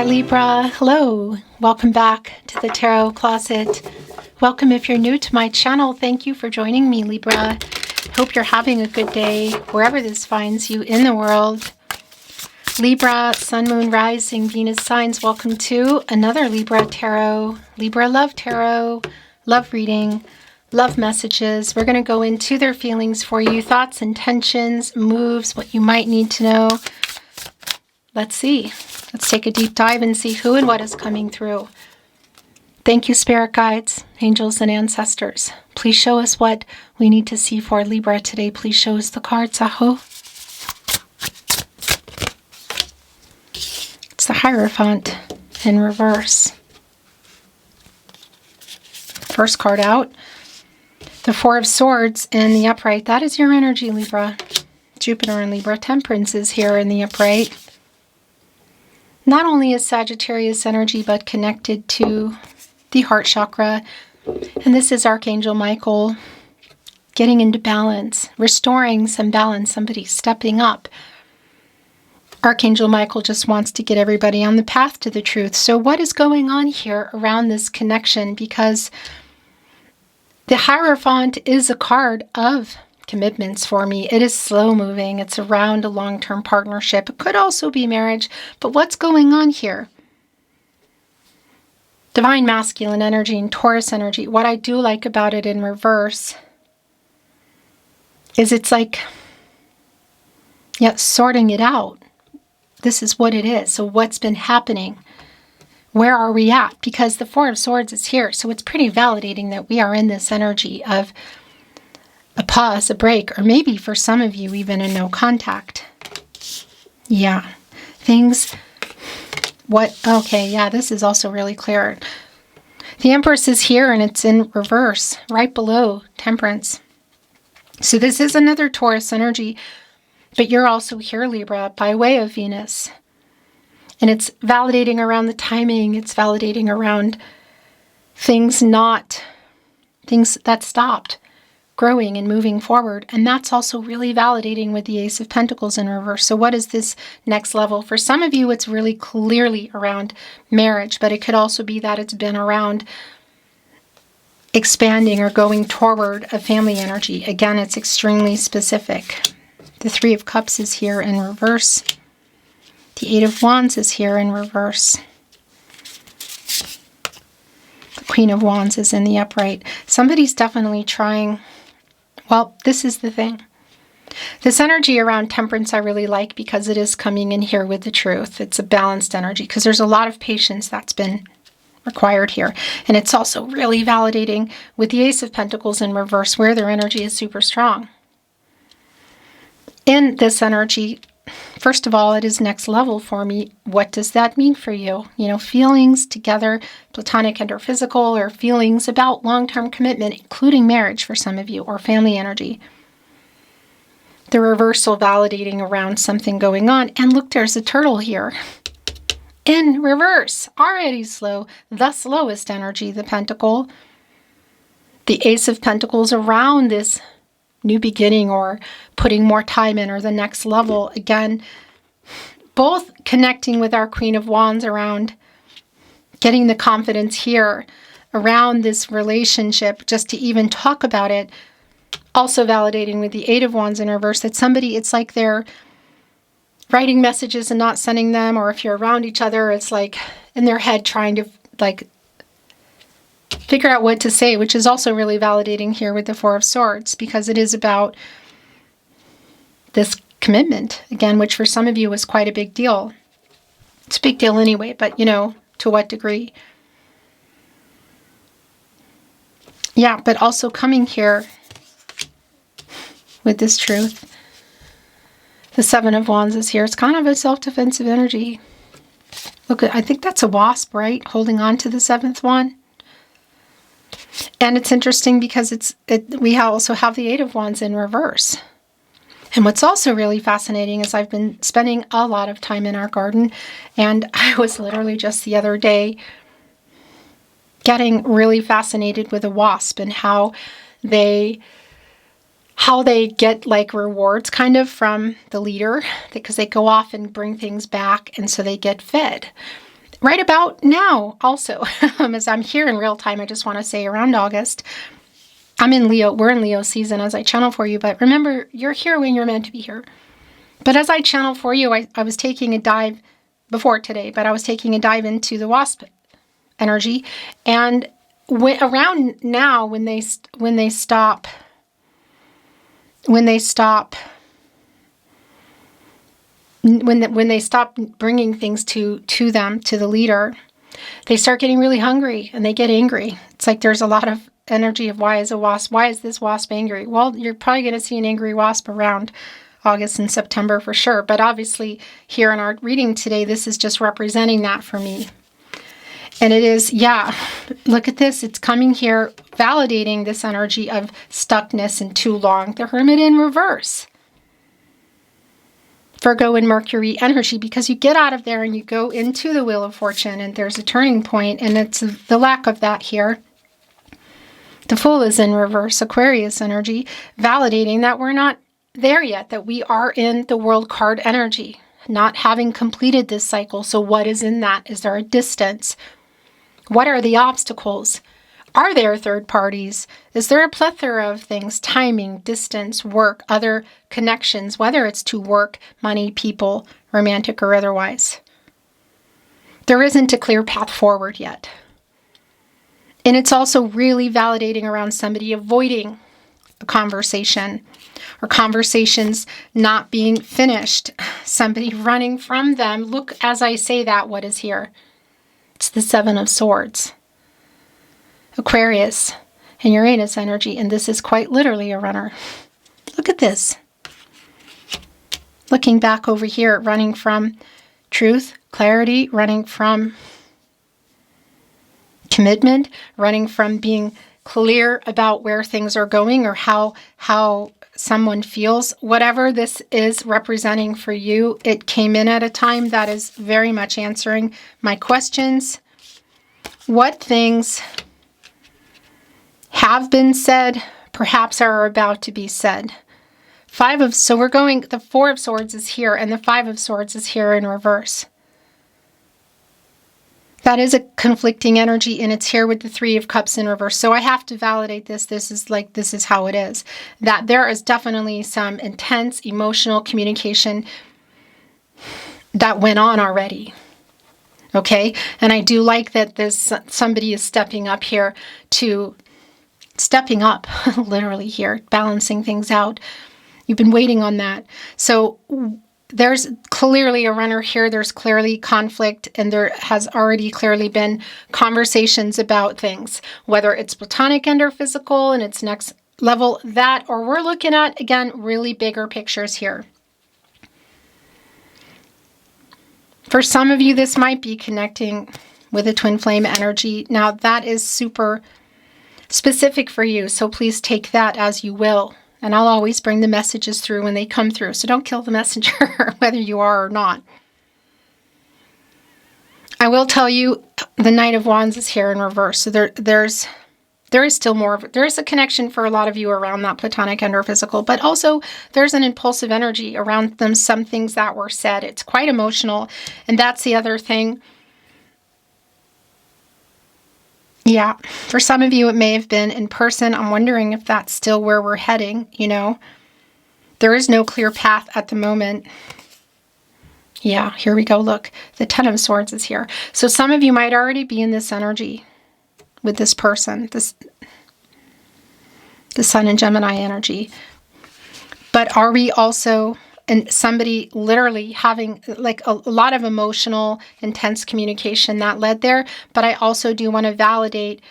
Libra, hello. Welcome back to the Tarot Closet. Welcome if you're new to my channel. Thank you for joining me, Libra. Hope you're having a good day wherever this finds you in the world. Libra, Sun, Moon, Rising, Venus signs, welcome to another Libra Tarot, Libra Love Tarot, love reading, love messages. We're going to go into their feelings for you, thoughts, intentions, moves, what you might need to know. Let's see. Let's take a deep dive and see who and what is coming through. Thank you, spirit guides, angels, and ancestors. Please show us what we need to see for Libra today. Please show us the cards, Aho. It's the Hierophant in reverse. First card out, the Four of Swords in the upright. That is your energy, Libra. Jupiter in Libra. Temperance is here in the upright. Not only is Sagittarius energy, but connected to the heart chakra. And this is Archangel Michael getting into balance, restoring some balance, somebody stepping up. Archangel Michael just wants to get everybody on the path to the truth. So what is going on here around this connection? Because the Hierophant is a card of commitments for me. It is slow moving. It's around a long-term partnership. It could also be marriage. But what's going on here? Divine masculine energy and Taurus energy. What I do like about it in reverse is it's like, yeah, sorting it out. This is what it is. So what's been happening? Where are we at? Because the Four of Swords is here. So it's pretty validating that we are in this energy of a pause, a break, or maybe for some of you, even a no contact. Yeah. Things, okay, yeah, this is also really clear. The Empress is here and it's in reverse, right below Temperance. So this is another Taurus energy, but you're also here, Libra, by way of Venus. And it's validating around the timing. It's validating around things that stopped growing and moving forward. And that's also really validating with the Ace of Pentacles in reverse. So what is this next level? For some of you, it's really clearly around marriage, but it could also be that it's been around expanding or going toward a family energy. Again, it's extremely specific. The Three of Cups is here in reverse. The Eight of Wands is here in reverse. The Queen of Wands is in the upright. Somebody's definitely trying. Well, this is the thing. This energy around Temperance I really like because it is coming in here with the truth. It's a balanced energy because there's a lot of patience that's been required here. And it's also really validating with the Ace of Pentacles in reverse where their energy is super strong. In this energy, first of all, it is next level for me. What does that mean for you? You know, feelings together, platonic and or physical, or feelings about long-term commitment, including marriage for some of you, or family energy. The reversal validating around something going on. And look, there's a turtle here. In reverse, already slow, the slowest energy, the Pentacle. The Ace of Pentacles around this new beginning or putting more time in or the next level. Again, both connecting with our Queen of Wands around getting the confidence here around this relationship just to even talk about it. Also validating with the Eight of Wands in reverse that somebody, it's like they're writing messages and not sending them, or if you're around each other, it's like in their head trying to like figure out what to say, which is also really validating here with the Four of Swords because it is about this commitment, again, which for some of you is quite a big deal. It's a big deal anyway, but you know, to what degree? Yeah, but also coming here with this truth. The Seven of Wands is here. It's kind of a self-defensive energy. Look, I think that's a wasp, right? Holding on to the seventh one. And it's interesting because we also have the Eight of Wands in reverse. And what's also really fascinating is I've been spending a lot of time in our garden, and I was literally just the other day getting really fascinated with a wasp and how they get like rewards kind of from the leader because they go off and bring things back, and so they get fed. right about now also, as I'm here in real time, I just want to say around August, I'm in Leo, we're in Leo season as I channel for you, but remember, you're here when you're meant to be here. But as I channel for you, I was taking a dive before today, but I was taking a dive into the wasp energy, and around now, when they stop bringing things to them, to the leader, they start getting really hungry and they get angry. It's like there's a lot of energy of why is this wasp angry? Well, you're probably going to see an angry wasp around August and September for sure. But obviously here in our reading today, this is just representing that for me. And it is, yeah, look at this. It's coming here, validating this energy of stuckness and too long. The Hermit in reverse. Virgo and Mercury energy, because you get out of there and you go into the Wheel of Fortune, and there's a turning point, and it's the lack of that here. The Fool is in reverse, Aquarius energy, validating that we're not there yet, that we are in the World card energy, not having completed this cycle. So what is in that? Is there a distance? What are the obstacles? Are there third parties? Is there a plethora of things? Timing, distance, work, other connections, whether it's to work, money, people, romantic or otherwise. There isn't a clear path forward yet. And it's also really validating around somebody avoiding a conversation or conversations not being finished. Somebody running from them. Look, as I say that, what is here? It's the Seven of Swords. Aquarius and Uranus energy, and this is quite literally a runner. Look at this. Looking back over here, running from truth, clarity, running from commitment, running from being clear about where things are going or how someone feels. Whatever this is representing for you, it came in at a time that is very much answering my questions. What things have been said, perhaps are about to be said. The Four of Swords is here, and the Five of Swords is here in reverse. That is a conflicting energy, and it's here with the Three of Cups in reverse. So I have to validate this. This is how it is. That there is definitely some intense emotional communication that went on already. Okay? And I do like that somebody is stepping up here stepping up, literally here, balancing things out. You've been waiting on that. So there's clearly a runner here. There's clearly conflict, and there has already clearly been conversations about things, whether it's platonic and or physical and its next level, that, or we're looking at, again, really bigger pictures here. For some of you, this might be connecting with a twin flame energy. Now, that is super specific for you, so please take that as you will. And I'll always bring the messages through when they come through, so don't kill the messenger, whether you are or not. I will tell you, the Knight of Wands is here in reverse, so there is still more. There is a connection for a lot of you around that platonic and or physical, but also there's an impulsive energy around them, some things that were said. It's quite emotional, and that's the other thing. Yeah, for some of you, it may have been in person. I'm wondering if that's still where we're heading, There is no clear path at the moment. Yeah, here we go. Look, the Ten of Swords is here. So some of you might already be in this energy with this person, the Sun and Gemini energy. But are we also... and somebody literally having like a lot of emotional, intense communication that led there. But I also do want to validate.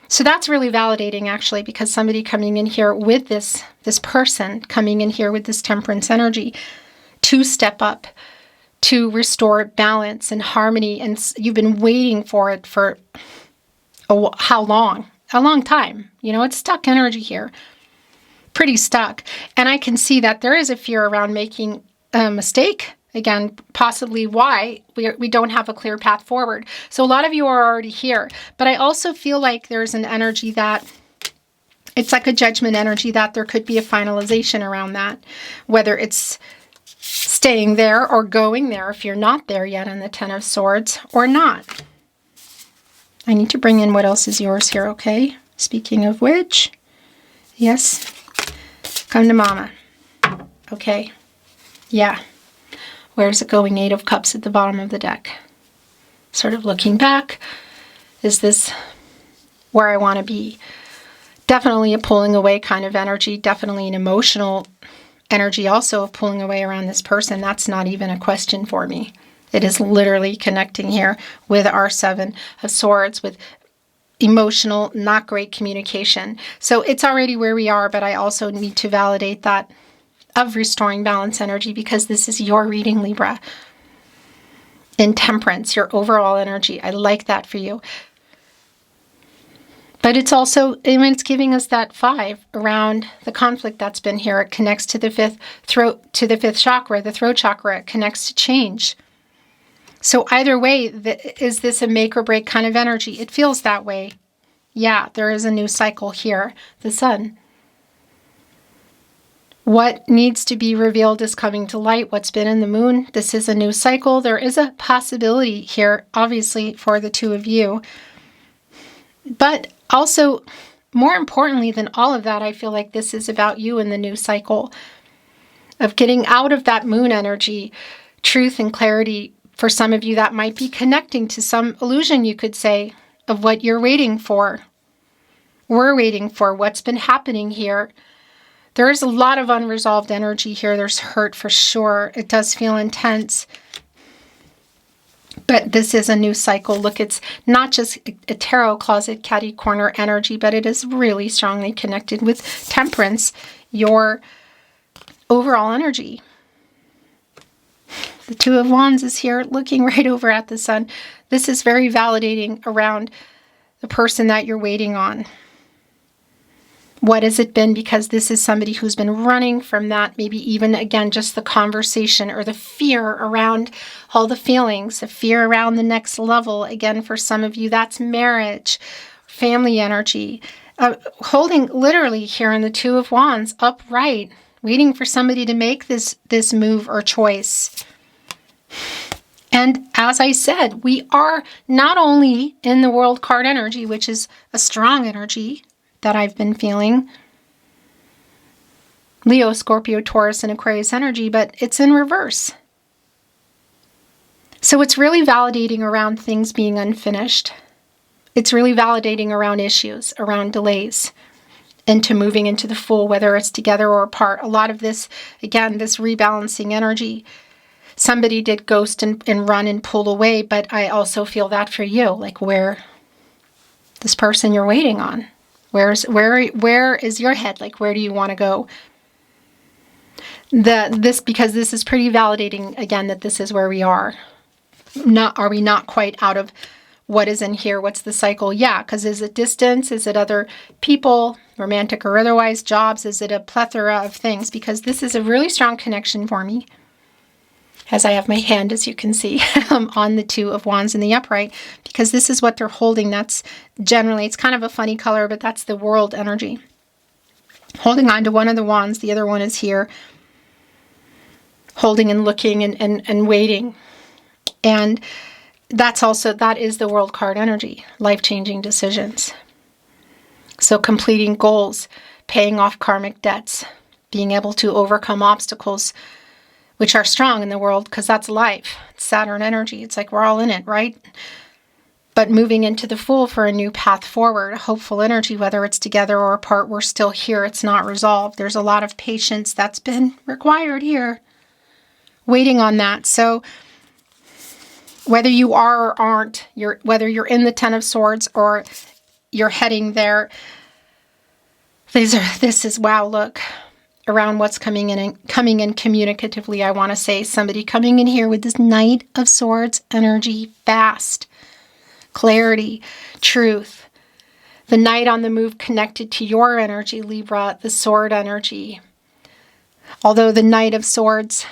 So that's really validating, actually, because somebody coming in here with this person coming in here with this Temperance energy to step up, to restore balance and harmony. And you've been waiting for it for how long? A long time. It's stuck energy here. Pretty stuck. And I can see that there is a fear around making a mistake. Again, possibly why we don't have a clear path forward. So a lot of you are already here. But I also feel like there's an energy that it's like a judgment energy, that there could be a finalization around that. Whether it's staying there or going there if you're not there yet on the Ten of Swords, or not. I need to bring in what else is yours here, okay? Speaking of which, yes, come to mama. Okay, yeah. Where's it going? Eight of Cups at the bottom of the deck. Sort of looking back, is this where I want to be? Definitely a pulling away kind of energy, definitely an emotional energy also of pulling away around this person. That's not even a question for me. It is literally connecting here with our Seven of Swords, with emotional, not great communication. So it's already where we are, but I also need to validate that of restoring balance energy, because this is your reading, Libra. In Temperance, your overall energy. I like that for you. But it's also, it's giving us that 5 around the conflict that's been here. It connects to the fifth chakra, the throat chakra. It connects to change. So either way, is this a make or break kind of energy? It feels that way. Yeah, there is a new cycle here. The Sun. What needs to be revealed is coming to light. What's been in the Moon. This is a new cycle. There is a possibility here, obviously, for the two of you. But also, more importantly than all of that, I feel like this is about you and the new cycle of getting out of that Moon energy, truth and clarity. For some of you, that might be connecting to some illusion, you could say, of what you're waiting for. We're waiting for what's been happening here. There is a lot of unresolved energy here. There's hurt for sure. It does feel intense. But this is a new cycle. Look, it's not just a tarot closet catty corner energy, but it is really strongly connected with Temperance, your overall energy. The Two of Wands is here looking right over at the Sun. This is very validating around the person that you're waiting on. What has it been? Because this is somebody who's been running from that, maybe even, again, just the conversation or the fear around all the feelings, the fear around the next level. Again, for some of you, that's marriage, family energy. Holding literally here in the Two of Wands, upright, waiting for somebody to make this move or choice. And as I said, we are not only in the World card energy, which is a strong energy that I've been feeling, Leo, Scorpio, Taurus, and Aquarius energy, but it's in reverse. So it's really validating around things being unfinished. It's really validating around issues, around delays, into moving into the Fool, whether it's together or apart. A lot of this, again, this rebalancing energy. Somebody did ghost and run and pull away, but I also feel that for you, like where this person you're waiting on. Where is your head? Like, where do you want to go? Because this is pretty validating, again, that this is where we are. Are we not quite out of what is in here? What's the cycle? Yeah, because is it distance? Is it other people, romantic or otherwise, jobs? Is it a plethora of things? Because this is a really strong connection for me. As I have my hand, as you can see, on the Two of Wands in the upright, because this is what they're holding. That's generally, it's kind of a funny color, but that's the World energy. Holding on to one of the wands, the other one is here, holding and looking and waiting. And that is the World card energy, life-changing decisions. So completing goals, paying off karmic debts, being able to overcome obstacles, which are strong in the world, because that's life. It's Saturn energy. It's like we're all in it, right? But moving into the Fool for a new path forward, a hopeful energy, whether it's together or apart, we're still here. It's not resolved. There's a lot of patience that's been required here, waiting on that. So whether you are or aren't, whether you're in the Ten of Swords or you're heading there, this is, wow, look, around what's coming in communicatively. I want to say somebody coming in here with this Knight of Swords energy, fast, clarity, truth. The Knight on the move connected to your energy, Libra, the Sword energy. Although the Knight of Swords,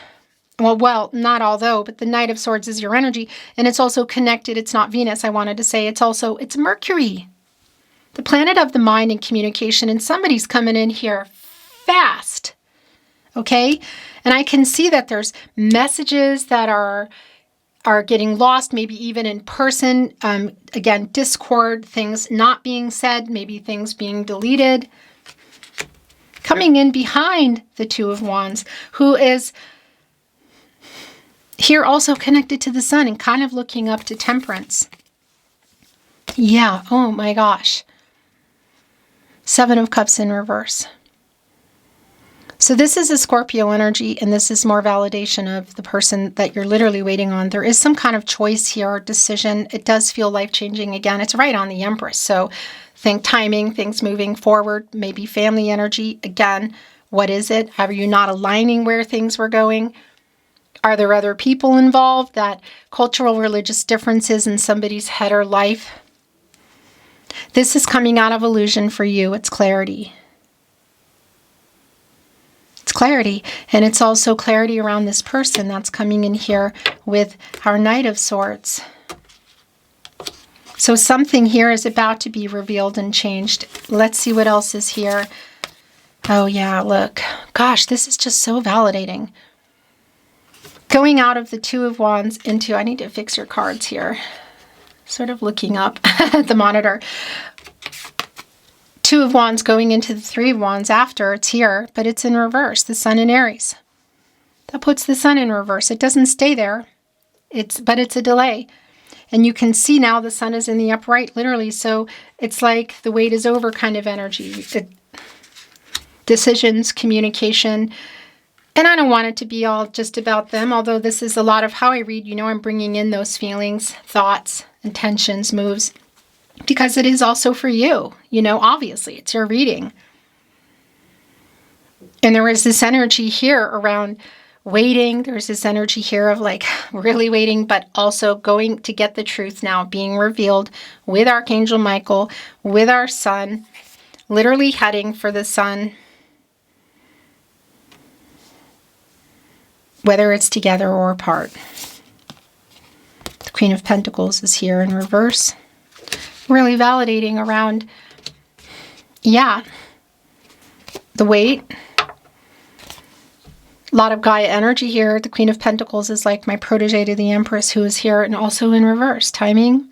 well, not although, but the Knight of Swords is your energy, and it's also connected. It's not Venus, I wanted to say. It's Mercury, the planet of the mind and communication, and somebody's coming in here fast, okay? And I can see that there's messages that are getting lost, maybe even in person. Again, discord, things not being said, maybe things being deleted. Coming in behind the Two of Wands, who is here also connected to the Sun and kind of looking up to Temperance. Yeah, oh my gosh. Seven of Cups in reverse. So this is a Scorpio energy, and this is more validation of the person that you're literally waiting on. There is some kind of choice here or decision. It does feel life-changing. Again, it's right on the Empress. So think timing, things moving forward, maybe family energy. Again, what is it? Are you not aligning where things were going? Are there other people involved? That cultural, religious differences in somebody's head or life? This is coming out of illusion for you. It's clarity. It's clarity. And it's also clarity around this person that's coming in here with our Knight of Swords. So something here is about to be revealed and changed. Let's see what else is here. Oh yeah, look. Gosh, this is just so validating. Going out of the Two of Wands into, I need to fix your cards here. Sort of looking up at the monitor. Two of Wands going into the Three of Wands after. It's here, but it's in reverse. The Sun in Aries. That puts the Sun in reverse. It doesn't stay there. But it's a delay. And you can see now the Sun is in the upright, literally. So it's like the wait is over kind of energy. Decisions, communication. And I don't want it to be all just about them, although this is a lot of how I read. You know, I'm bringing in those feelings, thoughts, intentions, moves, because it is also for you. You know, obviously, it's your reading. And there is this energy here around waiting. There's this energy here of like really waiting, but also going to get the truth now being revealed with Archangel Michael, with our Sun, literally heading for the Sun. Whether it's together or apart. The Queen of Pentacles is here in reverse. Really validating around, yeah, the wait. A lot of Gaia energy here. The Queen of Pentacles is like my protege to the Empress, who is here and also in reverse. Timing,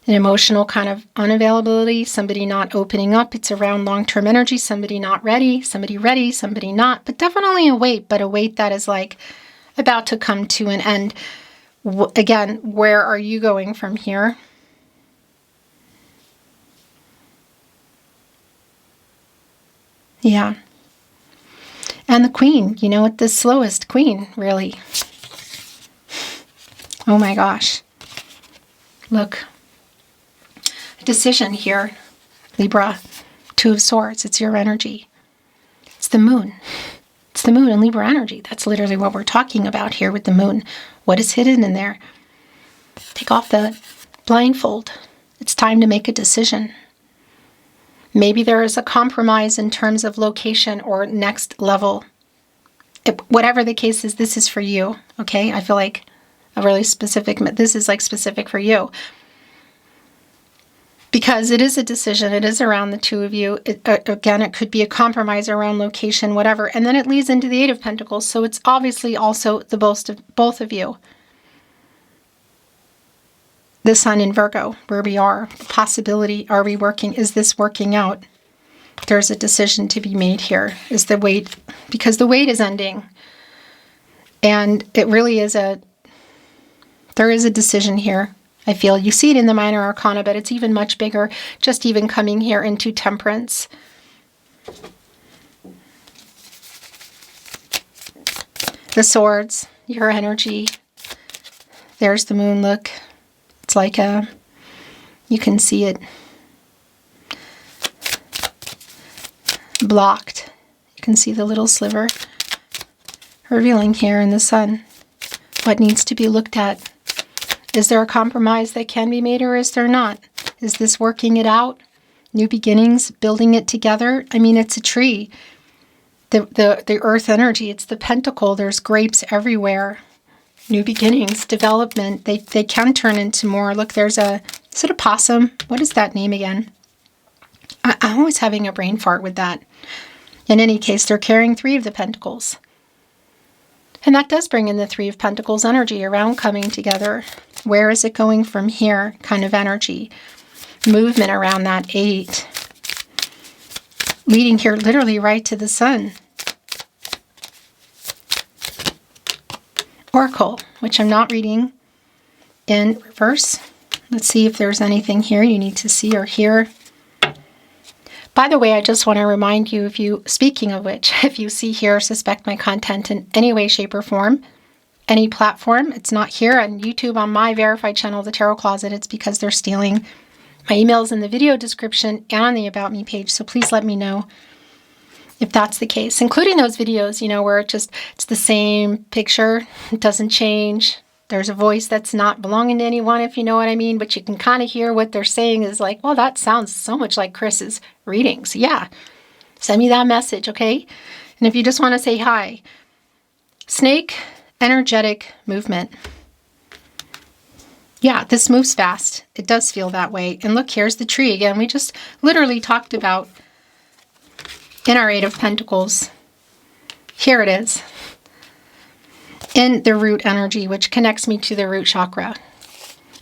an emotional kind of unavailability, somebody not opening up. It's around long-term energy, somebody not ready, somebody not, but definitely a wait, but a wait that is like about to come to an end. Again, where are you going from here? Yeah. And the Queen, you know, the slowest Queen, really. Oh my gosh. Look. Decision here, Libra, Two of Swords. It's your energy. It's the moon. It's the moon and Libra energy. That's literally what we're talking about here with the moon. What is hidden in there? Take off the blindfold. It's time to make a decision. Maybe there is a compromise in terms of location or next level. Whatever the case is, this is for you, okay? I feel like a really specific, this is like specific for you. Because it is a decision, it is around the two of you. Again, it could be a compromise around location, whatever. And then it leads into the Eight of Pentacles. So it's obviously also the both of you. The Sun in Virgo, where we are. The possibility, are we working? Is this working out? There's a decision to be made here. Is the wait, because the wait is ending. And it really is there is a decision here. I feel you see it in the Minor Arcana, but it's even much bigger, just even coming here into Temperance. The Swords, your energy. There's the moon, look. It's like you can see it blocked. You can see the little sliver revealing here in the Sun what needs to be looked at. Is there a compromise that can be made, or is there not? Is this working it out? New beginnings, building it together? I mean, it's a tree. The earth energy, it's the pentacle. There's grapes everywhere. New beginnings, development. They can turn into more. Look, is it a possum? What is that name again? I'm always having a brain fart with that. In any case, they're carrying 3 of the Pentacles. And that does bring in the 3 of Pentacles energy around coming together. Where is it going from here? Kind of energy. Movement around that 8. Leading here literally right to the Sun. Oracle, which I'm not reading in reverse. Let's see if there's anything here you need to see or hear. By the way, I just want to remind you, speaking of which, if you see here, suspect my content in any way, shape, or form, any platform, it's not here on YouTube on my verified channel, The Tarot Closet, it's because they're stealing my emails in the video description and on the About Me page, so please let me know if that's the case, including those videos, where it's the same picture, it doesn't change. There's a voice that's not belonging to anyone, if you know what I mean, but you can kind of hear what they're saying is like, well, that sounds so much like Chris's readings. Yeah, send me that message, okay? And if you just want to say hi, snake, energetic movement. Yeah, this moves fast. It does feel that way. And look, here's the tree again. We just literally talked about in our 8 of Pentacles. Here it is. In the root energy, which connects me to the root chakra,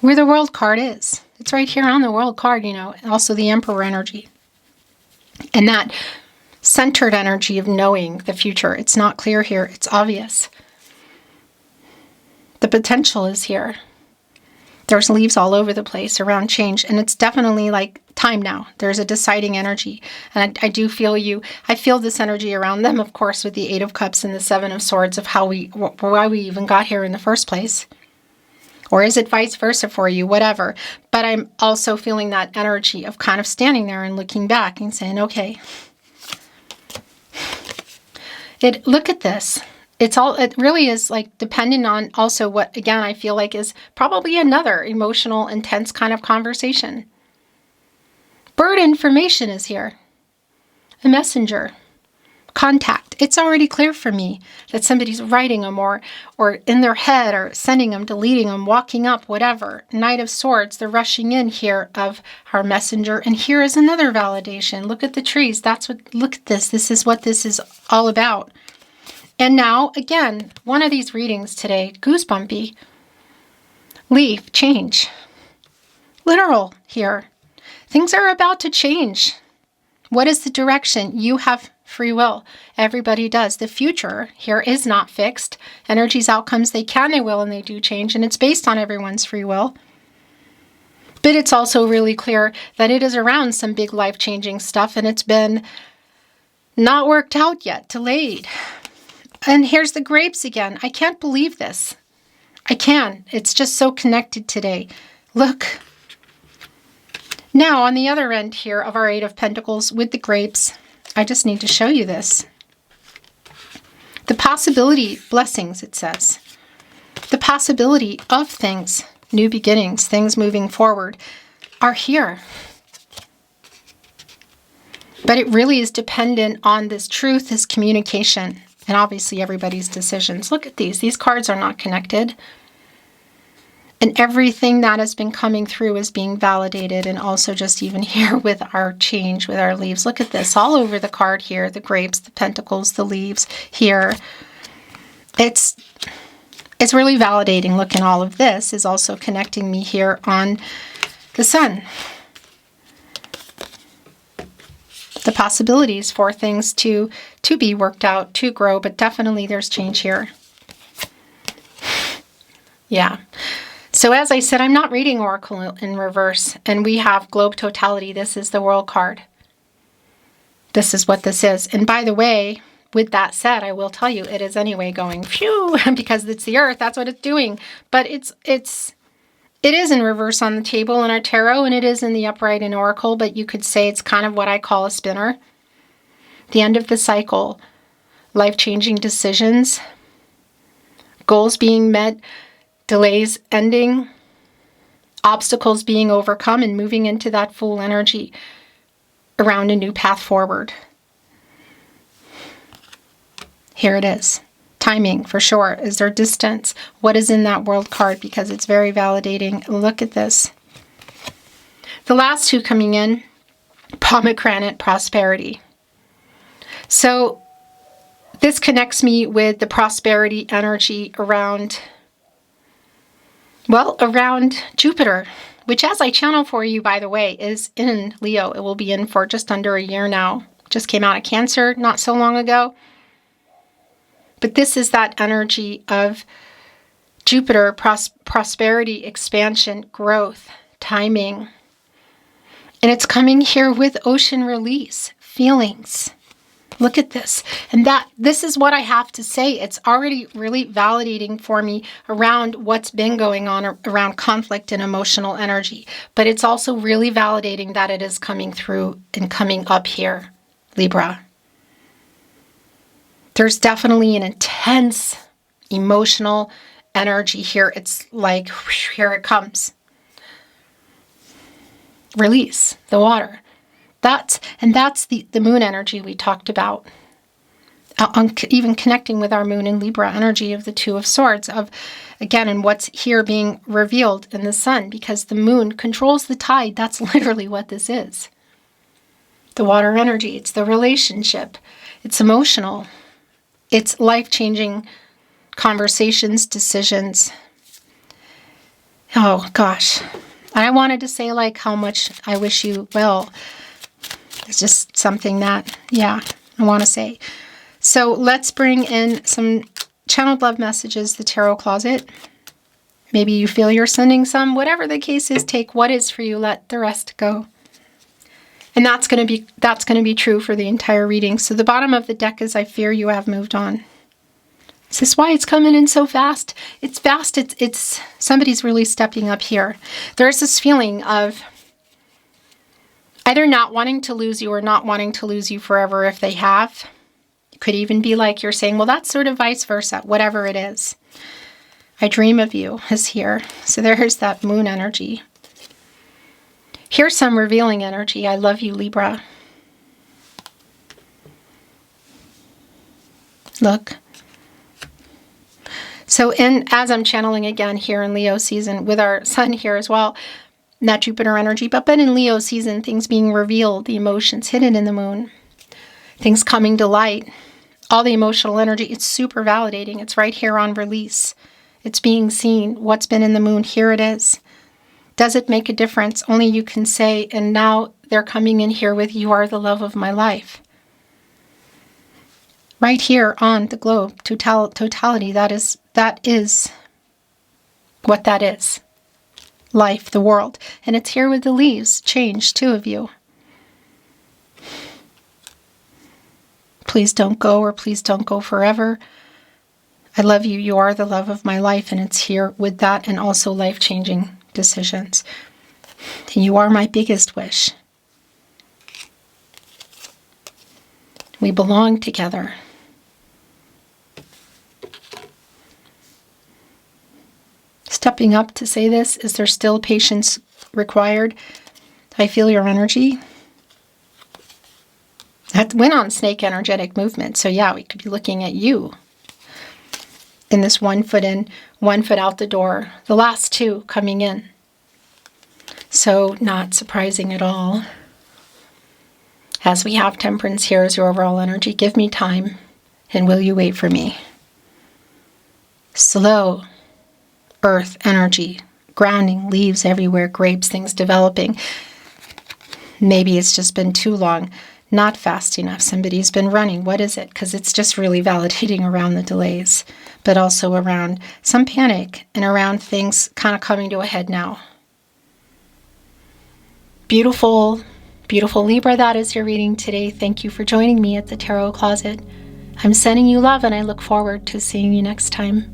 where the world card is. It's right here on the world card, also the Emperor energy. And that centered energy of knowing the future. It's not clear here. It's obvious. The potential is here. There's leaves all over the place around change, and it's definitely like time now. There's a deciding energy, and I do feel I feel this energy around them, of course, with the 8 of Cups and the 7 of Swords of why we even got here in the first place. Or is it vice versa for you? Whatever. But I'm also feeling that energy of kind of standing there and looking back and saying, okay, look at this. It really is like dependent on also what, again, I feel like is probably another emotional, intense kind of conversation. Bird information is here. A messenger. Contact. It's already clear for me that somebody's writing them or in their head or sending them, deleting them, walking up, whatever. Knight of Swords, the rushing in here of our messenger. And here is another validation. Look at the trees. Look at this. This is what this is all about. And now, again, one of these readings today, goosebumpy. Leaf, change. Literal here. Things are about to change. What is the direction? You have free will. Everybody does. The future here is not fixed. Energies, outcomes, they can, they will, and they do change. And it's based on everyone's free will. But it's also really clear that it is around some big life-changing stuff, and it's been not worked out yet, delayed. And here's the grapes again. I can't believe this. I can. It's just so connected today. Look. Now, on the other end here of our 8 of Pentacles with the grapes, I just need to show you this. The possibility, blessings, it says. The possibility of things, new beginnings, things moving forward, are here. But it really is dependent on this truth, this communication. And obviously everybody's decisions. Look at these. These cards are not connected. And everything that has been coming through is being validated. And also just even here with our change, with our leaves. Look at this. All over the card here. The grapes, the pentacles, the leaves here. It's really validating. Look, and all of this is also connecting me here on the Sun. The possibilities for things to be worked out, to grow, but definitely there's change here. Yeah. So as I said, I'm not reading Oracle in reverse, and we have Globe Totality. This is the World card. This is what this is. And by the way, with that said, I will tell you, it is anyway going phew, because it's the Earth. That's what it's doing. But it is in reverse on the table in our tarot, and it is in the upright in Oracle, but you could say it's kind of what I call a spinner. The end of the cycle, life-changing decisions, goals being met, delays ending, obstacles being overcome, and moving into that full energy around a new path forward. Here it is. Timing, for sure. Is there distance? What is in that World card? Because it's very validating. Look at this. The last two coming in, pomegranate, prosperity. So this connects me with the prosperity energy around, well, around Jupiter, which, as I channel for you, by the way, is in Leo. It will be in for just under a year now. Just came out of Cancer not so long ago. But this is that energy of Jupiter, prosperity, expansion, growth, timing. And it's coming here with ocean release, feelings. Look at this. And this is what I have to say. It's already really validating for me around what's been going on around conflict and emotional energy. But it's also really validating that it is coming through and coming up here, Libra. There's definitely an intense emotional energy here. It's like, here it comes. Release the water. That's the moon energy we talked about. Even connecting with our moon and Libra energy of the Two of Swords, of, again, and what's here being revealed in the sun, because the moon controls the tide. That's literally what this is. The water energy, it's the relationship. It's emotional. It's life-changing conversations, decisions. Oh, gosh. I wanted to say, like, how much I wish you well. It's just something that, yeah, I want to say. So let's bring in some channeled love messages, the tarot closet. Maybe you feel you're sending some. Whatever the case is, take what is for you, let the rest go. And that's going to be true for the entire reading. So the bottom of the deck is, I fear you have moved on. Is this why it's coming in so fast? It's fast. It's somebody's really stepping up here. There's this feeling of either not wanting to lose you or not wanting to lose you forever if they have. It could even be like you're saying, well, that's sort of vice versa, whatever it is. I dream of you is here. So there's that moon energy. Here's some revealing energy. I love you, Libra. Look. So as I'm channeling again here in Leo season with our sun here as well, that Jupiter energy, but in Leo season, things being revealed, the emotions hidden in the moon, things coming to light, all the emotional energy, it's super validating. It's right here on release. It's being seen. What's been in the moon, here it is. Does it make a difference? Only you can say, and now they're coming in here with, you are the love of my life. Right here on the globe, totality, that is what that is. Life, the world. And it's here with the leaves. Change, two of you. Please don't go, or please don't go forever. I love you. You are the love of my life. And it's here with that, and also life-changing decisions. And you are my biggest wish. We belong together. Stepping up to say this, is there still patience required? I feel your energy. That went on snake energetic movement. So yeah, we could be looking at you in this 1 foot in, 1 foot out the door. The last two coming in. So not surprising at all. As we have temperance here as your overall energy. Give me time, and will you wait for me? Slow. Earth energy, grounding, leaves everywhere, grapes, things developing. Maybe it's just been too long, not fast enough. Somebody's been running. What is it? Because it's just really validating around the delays, but also around some panic and around things kind of coming to a head now. Beautiful, beautiful Libra, that is your reading today. Thank you for joining me at the Tarot Closet. I'm sending you love, and I look forward to seeing you next time.